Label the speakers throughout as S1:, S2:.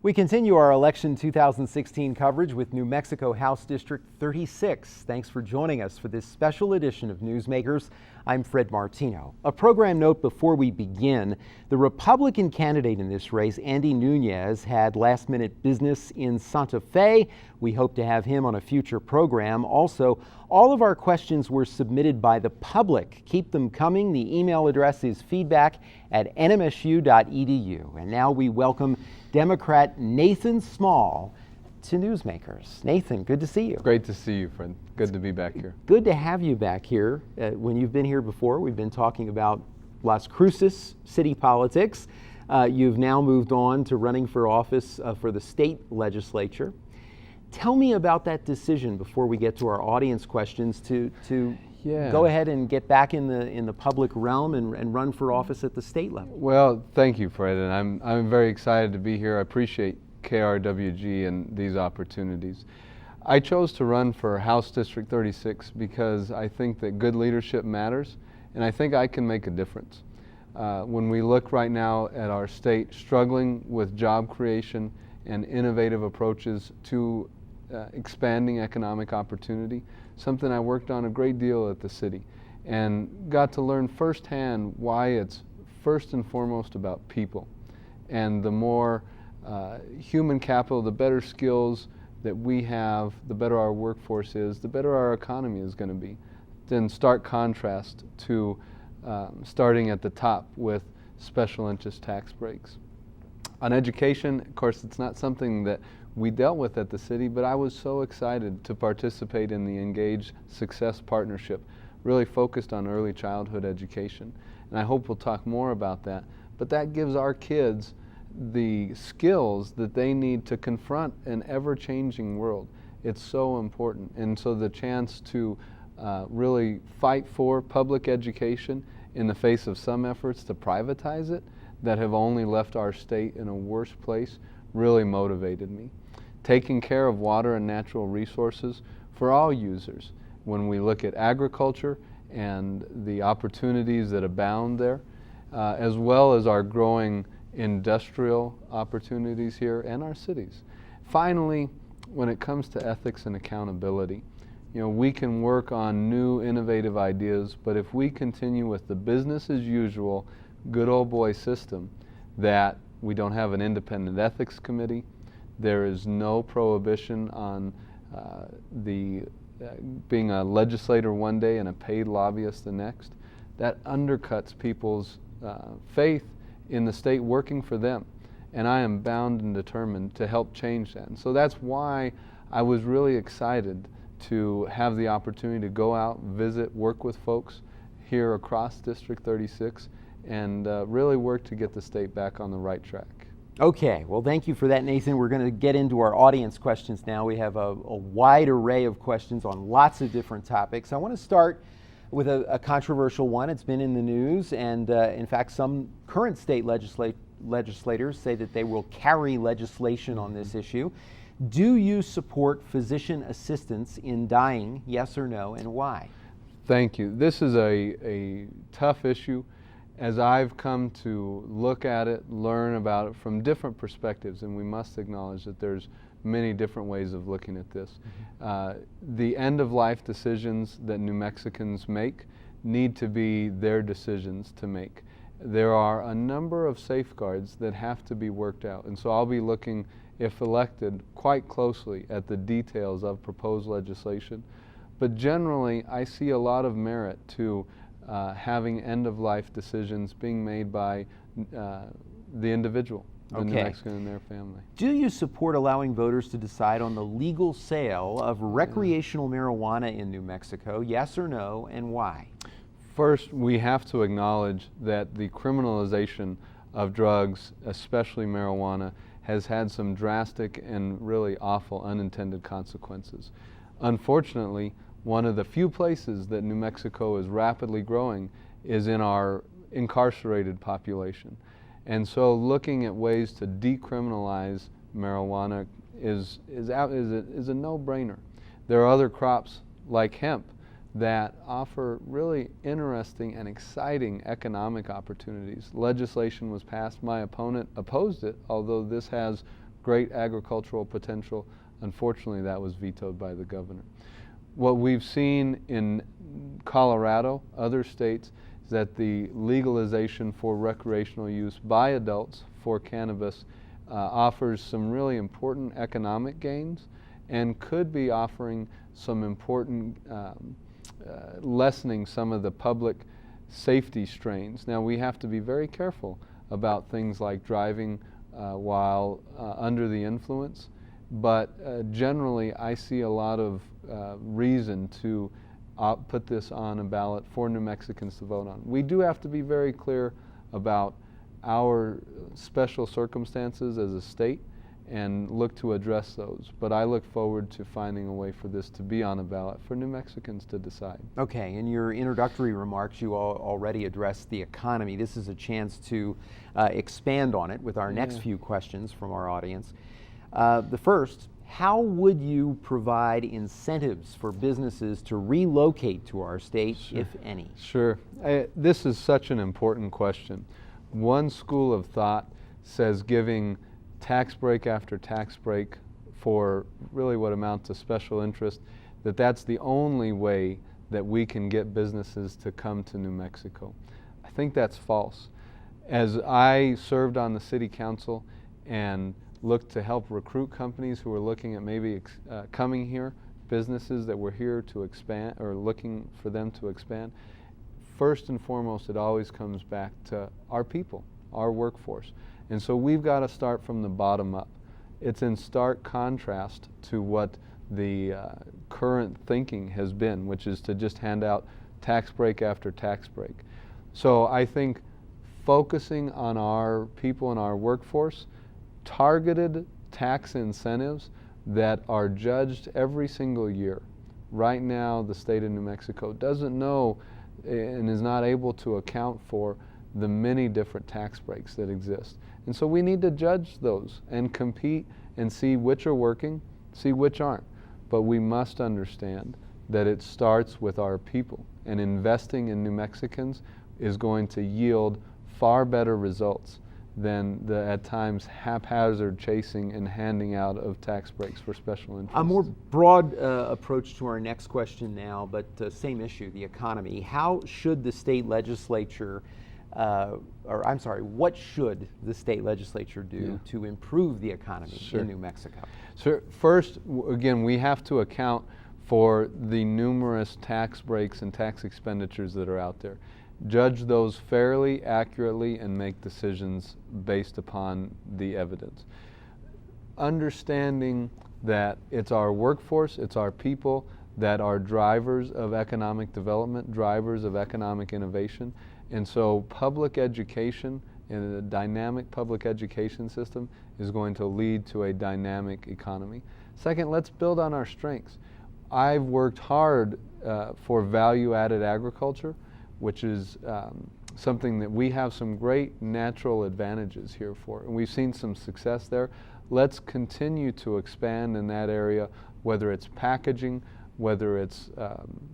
S1: We continue our election 2016 coverage with New Mexico House District 36. Thanks for joining us for this special edition of Newsmakers. I'm Fred Martino. A program note before we begin. The Republican candidate in this race, Andy Nunez, had last-minute business in Santa Fe. We hope to have him on a future program. Also, all of our questions were submitted by the public. Keep them coming. The email address is feedback@nmsu.edu. And now we welcome Democrat Nathan Small to Newsmakers. Nathan, good to see you.
S2: Great to see you, friend. Good to be back here.
S1: Good to have you back here. When you've been here before, we've been talking about Las Cruces city politics. You've now moved on to running for office for the state legislature. Tell me about that decision before we get to our audience questions to go ahead and get back in the public realm and run for office at the state level.
S2: Well, thank you, Fred, and I'm very excited to be here. I appreciate KRWG and these opportunities. I chose to run for House District 36 because I think that good leadership matters, and I think I can make a difference. When we look right now at our state struggling with job creation and innovative approaches to expanding economic opportunity, something I worked on a great deal at the city and got to learn firsthand why it's first and foremost about people. And the more human capital, the better skills that we have, the better our workforce is, the better our economy is going to be. In stark contrast to starting at the top with special interest tax breaks. On education, of course, it's not something that we dealt with at the city, but I was so excited to participate in the Engaged Success Partnership, really focused on early childhood education. And I hope we'll talk more about that. But that gives our kids the skills that they need to confront an ever-changing world. It's so important. And so the chance to really fight for public education in the face of some efforts to privatize it that have only left our state in a worse place really motivated me. Taking care of water and natural resources for all users. When we look at agriculture and the opportunities that abound there, as well as our growing industrial opportunities here and our cities. Finally, when it comes to ethics and accountability, we can work on new innovative ideas, but if we continue with the business as usual, good old boy system, that we don't have an independent ethics committee, there is no prohibition on being a legislator one day and a paid lobbyist the next, that undercuts people's faith in the state working for them. And I am bound and determined to help change that. And so that's why I was really excited to have the opportunity to go out, visit, work with folks here across District 36, and really work to get the state back on the right track.
S1: Okay, well, thank you for that, Nathan. We're going to get into our audience questions now. We have a wide array of questions on lots of different topics. I want to start with a controversial one. It's been in the news, and in fact, some current state legislators say that they will carry legislation on this issue. Do you support physician assistance in dying, yes or no, and why?
S2: Thank you. This is a tough issue. As I've come to look at it, learn about it from different perspectives, and we must acknowledge that there's many different ways of looking at this. The end-of-life decisions that New Mexicans make need to be their decisions to make. There are a number of safeguards that have to be worked out, and so I'll be looking, if elected, quite closely at the details of proposed legislation. But generally, I see a lot of merit to having end-of-life decisions being made by the individual, the New Mexican and their family.
S1: Do you support allowing voters to decide on the legal sale of recreational marijuana in New Mexico, yes or no, and why?
S2: First, we have to acknowledge that the criminalization of drugs, especially marijuana, has had some drastic and really awful unintended consequences. Unfortunately, one of the few places that New Mexico is rapidly growing is in our incarcerated population. And so looking at ways to decriminalize marijuana is a no-brainer. There are other crops like hemp that offer really interesting and exciting economic opportunities. Legislation was passed. My opponent opposed it, although this has great agricultural potential. Unfortunately, that was vetoed by the governor. What we've seen in Colorado, other states, is that the legalization for recreational use by adults for cannabis offers some really important economic gains and could be offering some important lessening some of the public safety strains. Now, we have to be very careful about things like driving while under the influence, but generally I see a lot of reason to put this on a ballot for New Mexicans to vote on. We do have to be very clear about our special circumstances as a state and look to address those. But I look forward to finding a way for this to be on a ballot for New Mexicans to decide.
S1: Okay, in your introductory remarks, you already addressed the economy. This is a chance to expand on it with our next few questions from our audience. The first, how would you provide incentives for businesses to relocate to our state, if any?
S2: Sure. This is such an important question. One school of thought says giving tax break after tax break for really what amount to special interest, that's the only way that we can get businesses to come to New Mexico. I think that's false. As I served on the city council and looked to help recruit companies who were looking at maybe coming here, businesses that were here to expand or looking for them to expand, first and foremost, it always comes back to our people, our workforce. And so we've got to start from the bottom up. It's in stark contrast to what the current thinking has been, which is to just hand out tax break after tax break. So I think focusing on our people and our workforce, targeted tax incentives that are judged every single year. Right now, the state of New Mexico doesn't know and is not able to account for the many different tax breaks that exist. And so we need to judge those and compete and see which are working, see which aren't. But we must understand that it starts with our people, and investing in New Mexicans is going to yield far better results than the at times haphazard chasing and handing out of tax breaks for special interests.
S1: A more broad approach to our next question now, but same issue, the economy. How should the state legislature, what should the state legislature do to improve the economy in New Mexico?
S2: So first, again, we have to account for the numerous tax breaks and tax expenditures that are out there. Judge those fairly, accurately, and make decisions based upon the evidence. Understanding that it's our workforce, it's our people that are drivers of economic development, drivers of economic innovation. And so public education and a dynamic public education system is going to lead to a dynamic economy. Second, let's build on our strengths. I've worked hard for value-added agriculture, which is something that we have some great natural advantages here for, and we've seen some success there. Let's continue to expand in that area, whether it's packaging, whether it's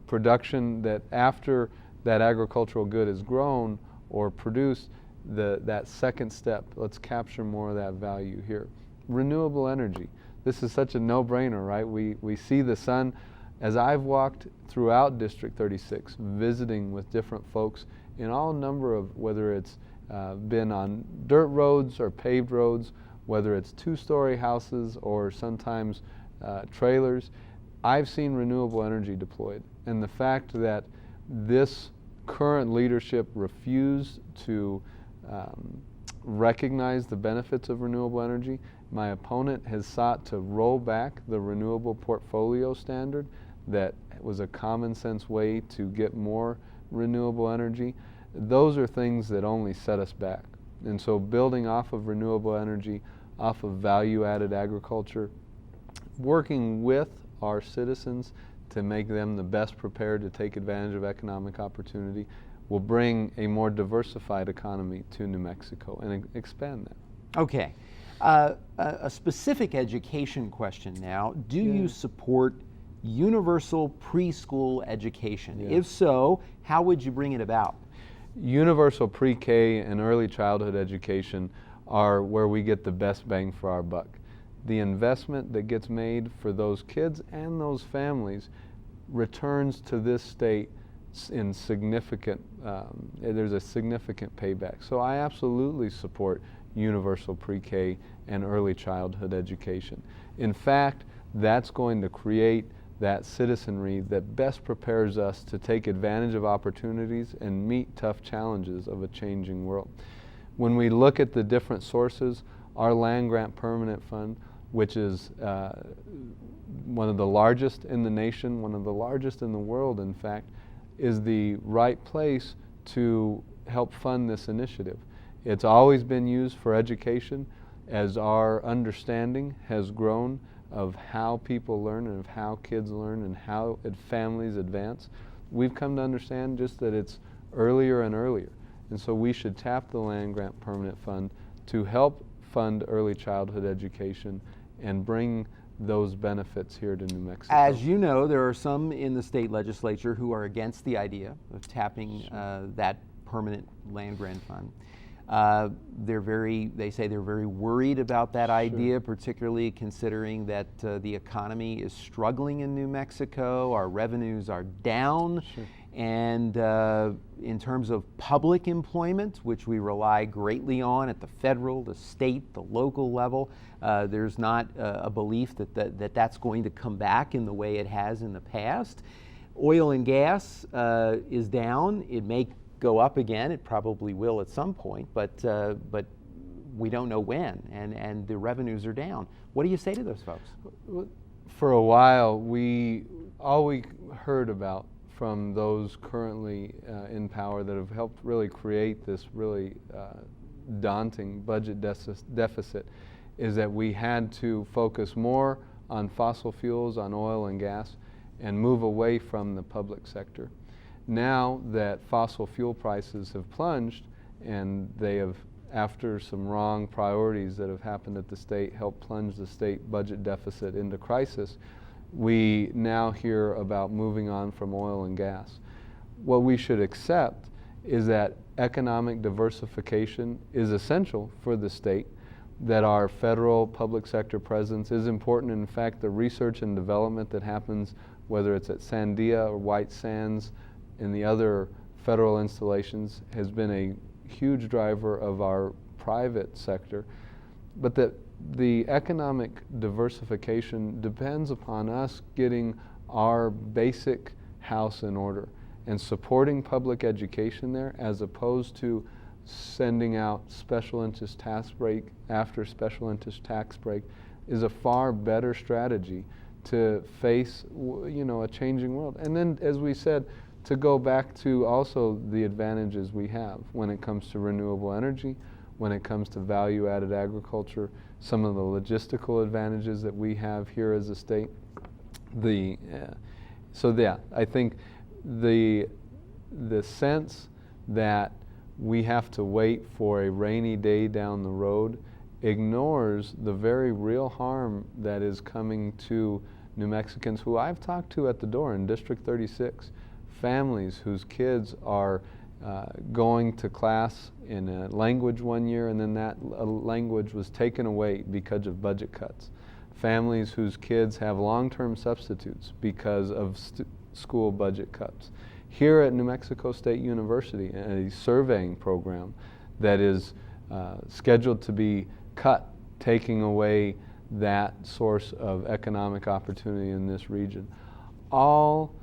S2: production, that after that agricultural good is grown or produced, that second step, let's capture more of that value here. Renewable energy. This is such a no-brainer, right? We see the sun. As I've walked throughout District 36, visiting with different folks in all number of, whether it's been on dirt roads or paved roads, whether it's two-story houses or sometimes trailers, I've seen renewable energy deployed. And the fact that this current leadership refused to recognize the benefits of renewable energy, my opponent has sought to roll back the renewable portfolio standard that was a common sense way to get more renewable energy. Those are things that only set us back. And so building off of renewable energy, off of value-added agriculture, working with our citizens to make them the best prepared to take advantage of economic opportunity will bring a more diversified economy to New Mexico and expand that.
S1: Okay. A specific education question now. Do you support universal preschool education? If so, how would you bring it about?
S2: Universal pre-K and early childhood education are where we get the best bang for our buck. the investment that gets made for those kids and those families returns to this state in significant, there's a significant payback. So I absolutely support universal pre-K and early childhood education. In fact, that's going to create that citizenry that best prepares us to take advantage of opportunities and meet tough challenges of a changing world. When we look at the different sources, our land grant permanent fund, which is one of the largest in the nation, one of the largest in the world, in fact, is the right place to help fund this initiative. It's always been used for education. As our understanding has grown of how people learn and of how kids learn and how families advance, we've come to understand just that it's earlier and earlier. And so we should tap the land grant permanent fund to help fund early childhood education and bring those benefits here to New Mexico.
S1: As you know, there are some in the state legislature who are against the idea of tapping that permanent land grant fund. They say they're very worried about that idea, particularly considering that the economy is struggling in New Mexico, our revenues are down, and in terms of public employment, which we rely greatly on at the federal, the state, the local level, there's not a belief that that's going to come back in the way it has in the past. Oil and gas is down. It may go up again. It probably will at some point, but we don't know when, and the revenues are down. What do you say to those folks?
S2: For a while, all we heard about from those currently in power that have helped really create this really daunting budget deficit is that we had to focus more on fossil fuels, on oil and gas, and move away from the public sector. Now that fossil fuel prices have plunged, and they have, after some wrong priorities that have happened at the state, helped plunge the state budget deficit into crisis, we now hear about moving on from oil and gas. What we should accept is that economic diversification is essential for the state, that our federal public sector presence is important. In fact, the research and development that happens, whether it's at Sandia or White Sands, and the other federal installations, has been a huge driver of our private sector, but that the economic diversification depends upon us getting our basic house in order and supporting public education there, as opposed to sending out special interest tax break after special interest tax break, is a far better strategy to face a changing world. And then, as we said, to go back to also the advantages we have when it comes to renewable energy, when it comes to value-added agriculture, some of the logistical advantages that we have here as a state. I think the sense that we have to wait for a rainy day down the road ignores the very real harm that is coming to New Mexicans who I've talked to at the door in District 36. Families whose kids are going to class in a language one year, and then that language was taken away because of budget cuts. Families whose kids have long-term substitutes because of school budget cuts. Here at New Mexico State University, a surveying program that is scheduled to be cut, taking away that source of economic opportunity in this region. All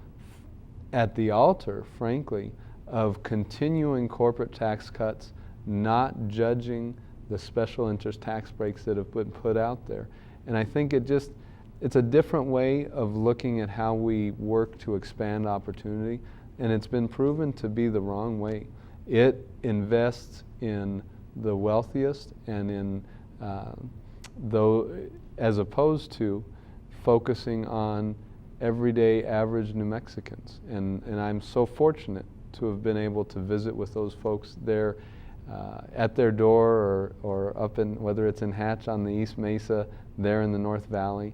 S2: at the altar, frankly, of continuing corporate tax cuts, not judging the special interest tax breaks that have been put out there. And I think it's a different way of looking at how we work to expand opportunity, and it's been proven to be the wrong way. It invests in the wealthiest and in as opposed to focusing on everyday average New Mexicans. And I'm so fortunate to have been able to visit with those folks there at their door or up in, whether it's in Hatch on the East Mesa, there in the North Valley.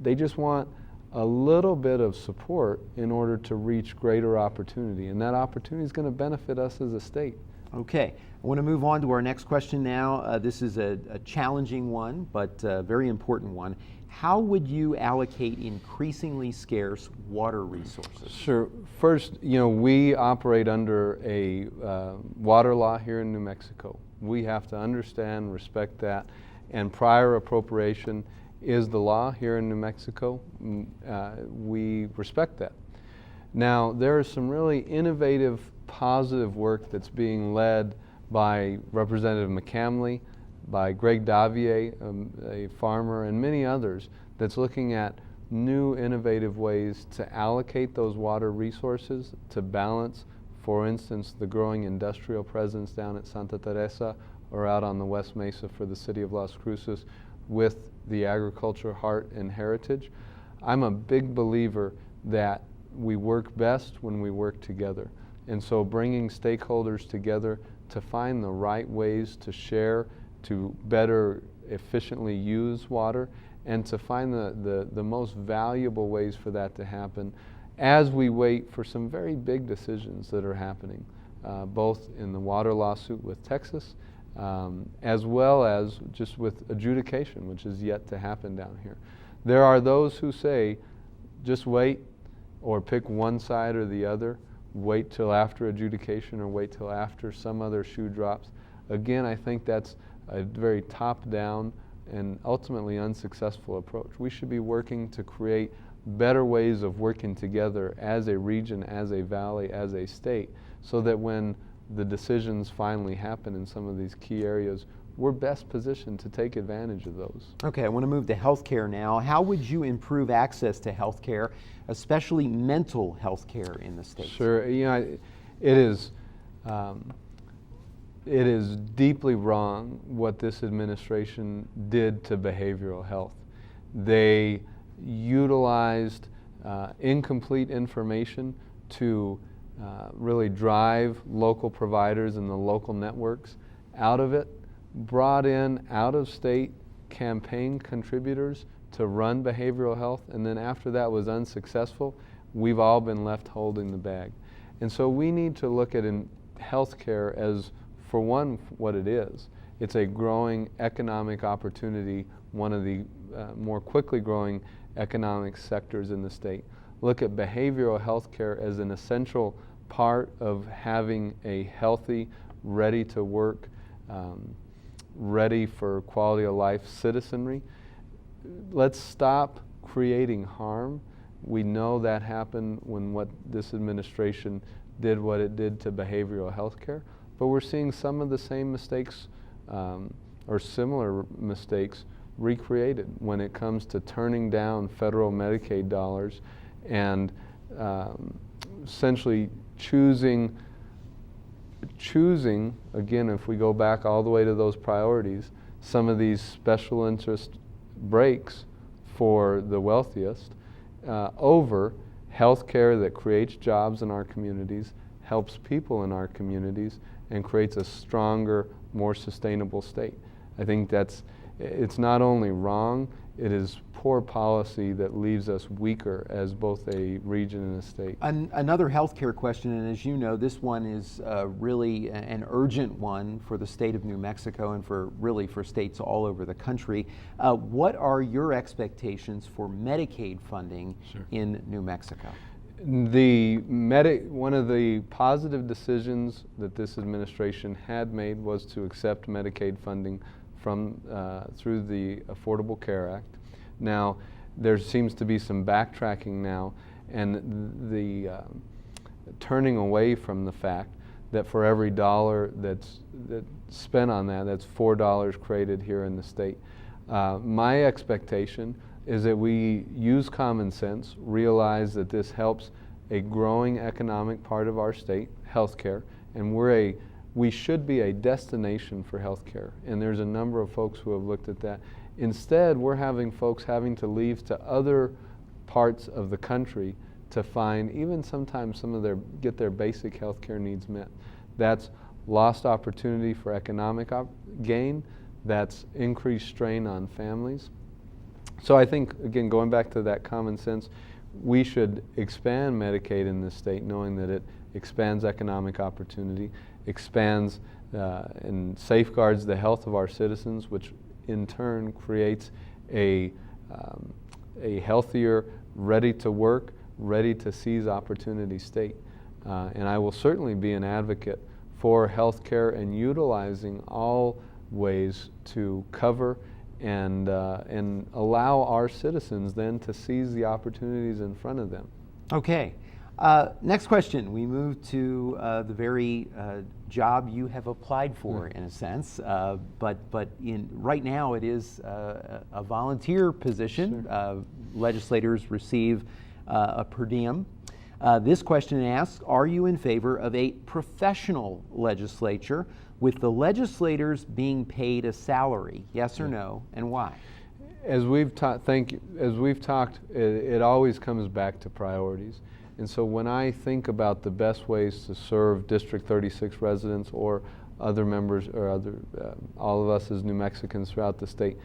S2: They just want a little bit of support in order to reach greater opportunity. And that opportunity is going to benefit us as a state.
S1: Okay, I want to move on to our next question now. This is a challenging one, but a very important one. How would you allocate increasingly scarce water resources?
S2: Sure. First, we operate under a water law here in New Mexico. We have to understand, respect that, and prior appropriation is the law here in New Mexico. We respect that. Now, there is some really innovative, positive work that's being led by Representative McCamley, by Greg Davier, a farmer, and many others that's looking at new innovative ways to allocate those water resources to balance, for instance, the growing industrial presence down at Santa Teresa or out on the West Mesa for the city of Las Cruces with the agriculture heart and heritage. I'm a big believer that we work best when we work together. And so bringing stakeholders together to find the right ways to share, to better efficiently use water, and to find the most valuable ways for that to happen as we wait for some very big decisions that are happening, both in the water lawsuit with Texas, as well as just with adjudication, which is yet to happen down here. There are those who say, just wait, or pick one side or the other, wait till after adjudication or wait till after some other shoe drops. Again, I think that's a very top-down and ultimately unsuccessful approach. We should be working to create better ways of working together as a region, as a valley, as a state, so that when the decisions finally happen in some of these key areas, we're best positioned to take advantage of those.
S1: Okay, I want to move to healthcare now. How would you improve access to healthcare, especially mental health care in the state?
S2: Sure. It is deeply wrong what this administration did to behavioral health. They utilized incomplete information to really drive local providers and the local networks out of it, brought in out-of-state campaign contributors to run behavioral health, and then after that was unsuccessful, we've all been left holding the bag. And so we need to look at healthcare as, for one, what it is. It's a growing economic opportunity, one of the more quickly growing economic sectors in the state. Look at behavioral health care as an essential part of having a healthy, ready-to-work, ready for quality of life citizenry. Let's stop creating harm. We know that happened when what this administration did what it did to behavioral health care, but we're seeing some of the same mistakes or similar mistakes recreated when it comes to turning down federal Medicaid dollars and essentially choosing, again, if we go back all the way to those priorities, some of these special interest breaks for the wealthiest over health care that creates jobs in our communities, helps people in our communities, and creates a stronger, more sustainable state. I think it's not only wrong, it is poor policy that leaves us weaker as both a region and a state.
S1: Another healthcare question, and as you know, this one is really an urgent one for the state of New Mexico and for states all over the country. What are your expectations for Medicaid funding in New Mexico?
S2: One of the positive decisions that this administration had made was to accept Medicaid funding from through the Affordable Care Act. Now, there seems to be some backtracking now, and the turning away from the fact that for every dollar that's spent on that's $4 created here in the state. My expectation is that we use common sense, realize that this helps a growing economic part of our state, healthcare, and we should be a destination for healthcare. And there's a number of folks who have looked at that. Instead, we're having folks having to leave to other parts of the country to find, even sometimes get their basic healthcare needs met. That's lost opportunity for economic gain. That's increased strain on families. So I think, again, going back to that common sense, we should expand Medicaid in this state, knowing that it expands economic opportunity, expands and safeguards the health of our citizens, which in turn creates a healthier, ready to work, ready to seize opportunity state. And I will certainly be an advocate for health care and utilizing all ways to cover and allow our citizens then to seize the opportunities in front of them.
S1: Okay. Next question. We move to the very job you have applied for, in a sense, but right now it is a volunteer position.
S2: Sure.
S1: Legislators receive a per diem. This question asks, are you in favor of a professional legislature with the legislators being paid a salary? Yes or no, and why?
S2: As we've talked, it always comes back to priorities. And so when I think about the best ways to serve District 36 residents or other members or all of us as New Mexicans throughout the state,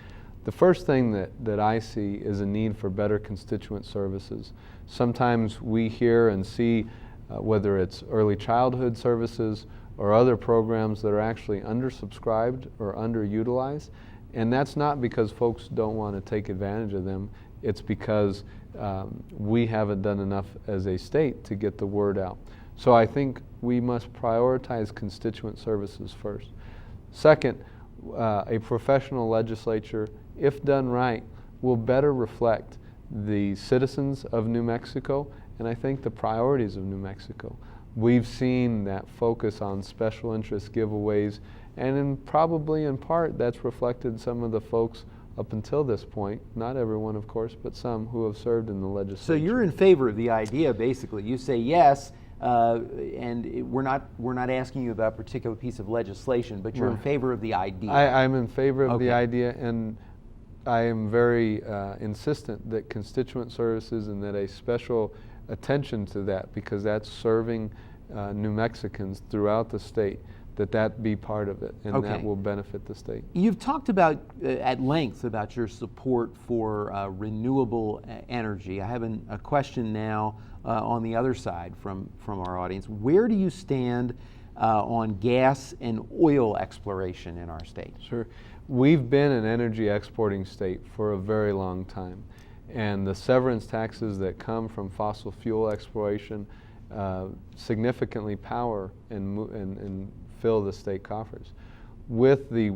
S2: the first thing that I see is a need for better constituent services. Sometimes we hear and see whether it's early childhood services or other programs that are actually undersubscribed or underutilized. And that's not because folks don't want to take advantage of them. It's because we haven't done enough as a state to get the word out. So I think we must prioritize constituent services first. Second, a professional legislature, if done right, will better reflect the citizens of New Mexico and I think the priorities of New Mexico. We've seen that focus on special interest giveaways, and probably in part that's reflected in some of the folks up until this point, not everyone of course, but some who have served in the legislature.
S1: So you're in favor of the idea, basically. You say yes, and we're not asking you about a particular piece of legislation, but you're in favor of the idea.
S2: I'm in favor of the idea, and I am very insistent that constituent services and that a special attention to that, because that's serving New Mexicans throughout the state, that be part of it, and that will benefit the state. You've
S1: talked about at length about your support for renewable energy. I have a question now on the other side from our audience. Where do you stand on gas and oil exploration in our state?
S2: Sure. We've been an energy exporting state for a very long time, and the severance taxes that come from fossil fuel exploration significantly power and fill the state coffers. With the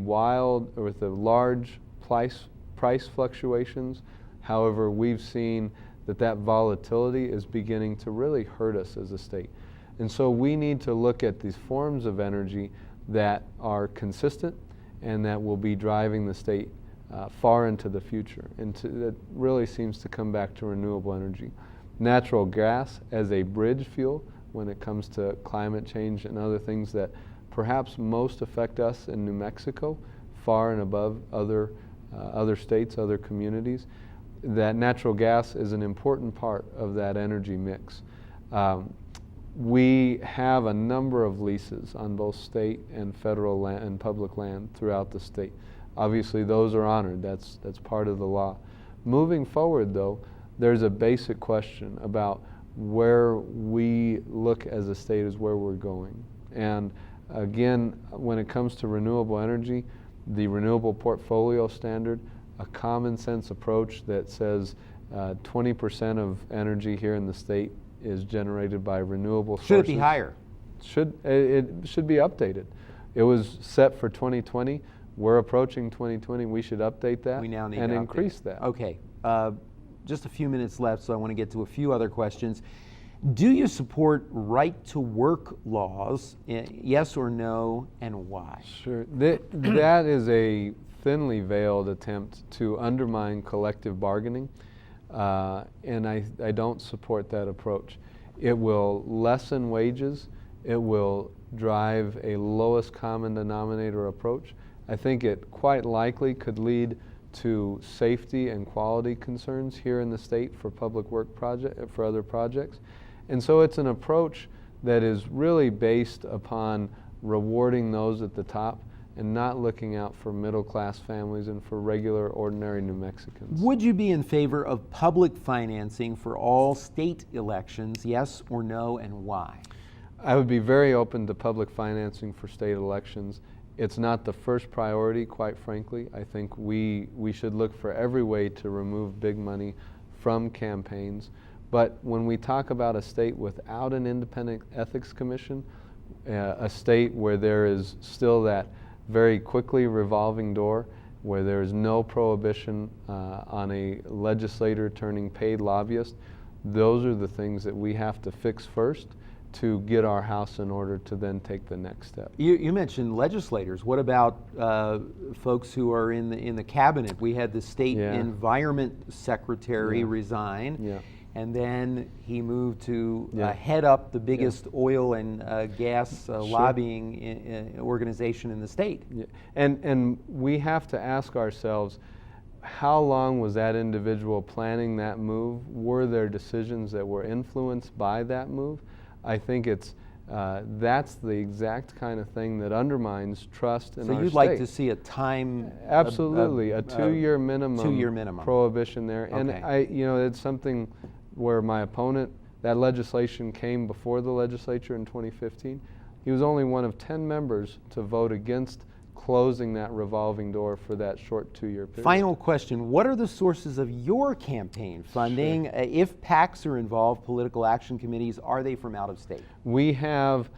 S2: large price fluctuations, however, we've seen that volatility is beginning to really hurt us as a state. And so we need to look at these forms of energy that are consistent and that will be driving the state far into the future. And that really seems to come back to renewable energy. Natural gas as a bridge fuel when it comes to climate change and other things that perhaps most affect us in New Mexico, far and above other states, other communities. That natural gas is an important part of that energy mix. We have a number of leases on both state and federal land and public land throughout the state. Obviously those are honored, that's part of the law. Moving forward though, there's a basic question about where we look as a state as where we're going. And again, when it comes to renewable energy, the renewable portfolio standard, a common sense approach that says 20% of energy here in the state is generated by renewable sources.
S1: Should it be higher?
S2: It should be updated. It was set for 2020. We're approaching 2020. We should update that and increase that.
S1: Okay. Just a few minutes left, so I want to get to a few other questions. Do you support right-to-work laws? Yes or no, and why?
S2: Sure. That is a thinly veiled attempt to undermine collective bargaining, and I don't support that approach. It will lessen wages. It will drive a lowest common denominator approach. I think it quite likely could lead to safety and quality concerns here in the state for public work for other projects. And so it's an approach that is really based upon rewarding those at the top and not looking out for middle-class families and for regular, ordinary New Mexicans.
S1: Would you be in favor of public financing for all state elections, yes or no, and why?
S2: I would be very open to public financing for state elections. It's not the first priority, quite frankly. I think we should look for every way to remove big money from campaigns. But when we talk about a state without an independent ethics commission, a state where there is still that very quickly revolving door, where there is no prohibition on a legislator turning paid lobbyist, those are the things that we have to fix first to get our house in order to then take the next step.
S1: You mentioned legislators. What about folks who are in the cabinet? We had the state environment secretary resign.
S2: Yeah.
S1: And then he moved to head up the biggest oil and gas lobbying organization in the state.
S2: Yeah. And we have to ask ourselves, how long was that individual planning that move? Were there decisions that were influenced by that move? I think that's the exact kind of thing that undermines trust in our state.
S1: So you'd like to see a time...
S2: Absolutely, a two-year minimum prohibition there.
S1: Okay.
S2: And it's something where my opponent, that legislation came before the legislature in 2015. He was only one of 10 members to vote against closing that revolving door for that short 2-year period.
S1: Final question, what are the sources of your campaign funding? Sure. If PACs are involved, political action committees, are they from out of state?
S2: We have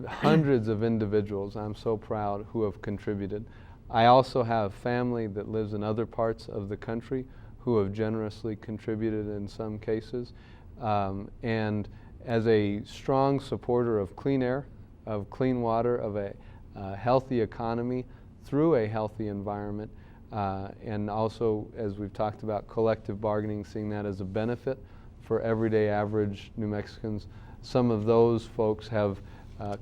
S2: hundreds of individuals, I'm so proud, who have contributed. I also have family that lives in other parts of the country who have generously contributed in some cases. And as a strong supporter of clean air, of clean water, of a healthy economy through a healthy environment, and also, as we've talked about, collective bargaining, seeing that as a benefit for everyday average New Mexicans. Some of those folks have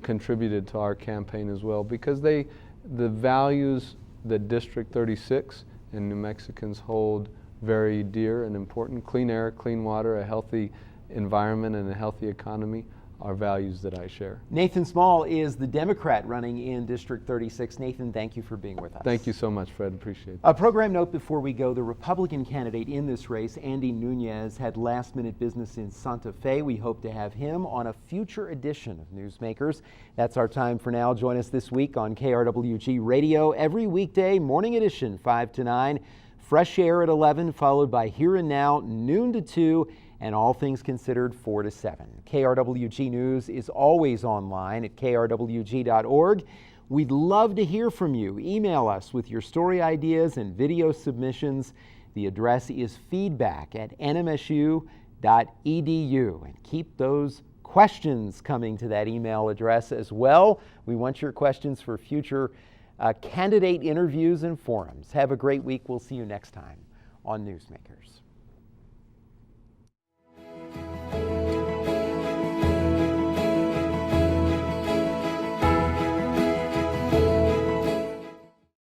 S2: contributed to our campaign as well, because the values that District 36 and New Mexicans hold very dear and important, clean air, clean water, a healthy environment, and a healthy economy, are values that I share.
S1: Nathan Small is the Democrat running in District 36. Nathan, thank you for being with us.
S2: Thank you so much, Fred. Appreciate it.
S1: A program note before we go, the Republican candidate in this race, Andy Nunez, had last-minute business in Santa Fe. We hope to have him on a future edition of Newsmakers. That's our time for now. Join us this week on KRWG Radio every weekday, morning edition, 5 to 9. Fresh Air at 11, followed by Here and Now, noon to 2, and All Things Considered, 4 to 7. KRWG News is always online at krwg.org. We'd love to hear from you. Email us with your story ideas and video submissions. The address is feedback@nmsu.edu. And keep those questions coming to that email address as well. We want your questions for future candidate interviews and forums. Have a great week. We'll see you next time on Newsmakers.